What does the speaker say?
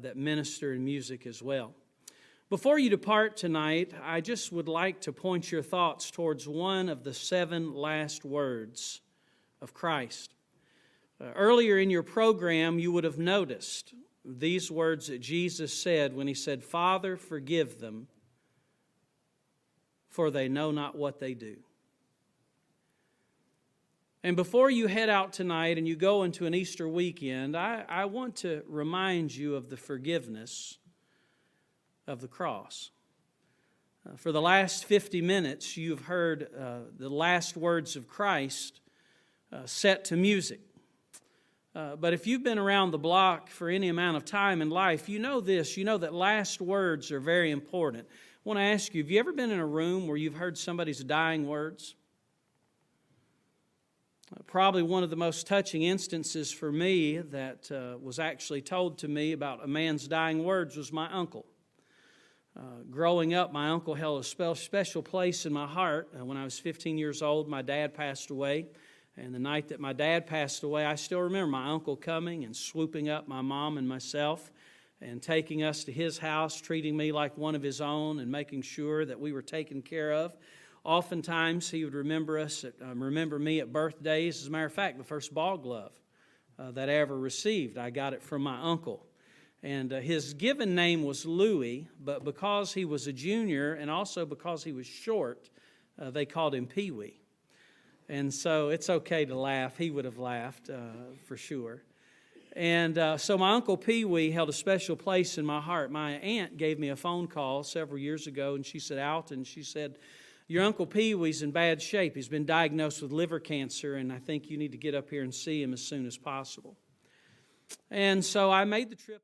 that minister in music as well. Before you depart tonight, I just would like to point your thoughts towards one of the 7 last words of Christ. Earlier in your program, you would have noticed these words that Jesus said when He said, "Father, forgive them, for they know not what they do." And before you head out tonight and you go into an Easter weekend, I want to remind you of the forgiveness of the cross. For the last 50 minutes, you've heard the last words of Christ set to music. But if you've been around the block for any amount of time in life, you know this. You know that last words are very important. I want to ask you, have you ever been in a room where you've heard somebody's dying words? Probably one of the most touching instances for me that was actually told to me about a man's dying words was my uncle. Growing up, my uncle held a special place in my heart. When I was 15 years old, my dad passed away. And the night that my dad passed away, I still remember my uncle coming and swooping up my mom and myself and taking us to his house, treating me like one of his own and making sure that we were taken care of. Oftentimes, he would remember me at birthdays. As a matter of fact, the first ball glove that I ever received, I got it from my uncle. And his given name was Louis, but because he was a junior and also because he was short, they called him Pee-wee. And so it's okay to laugh. He would have laughed for sure. And so my Uncle Pee-wee held a special place in my heart. My aunt gave me a phone call several years ago, and she said, "Alton," she said, "your Uncle Pee-wee's in bad shape. He's been diagnosed with liver cancer, and I think you need to get up here and see him as soon as possible." And so I made the trip.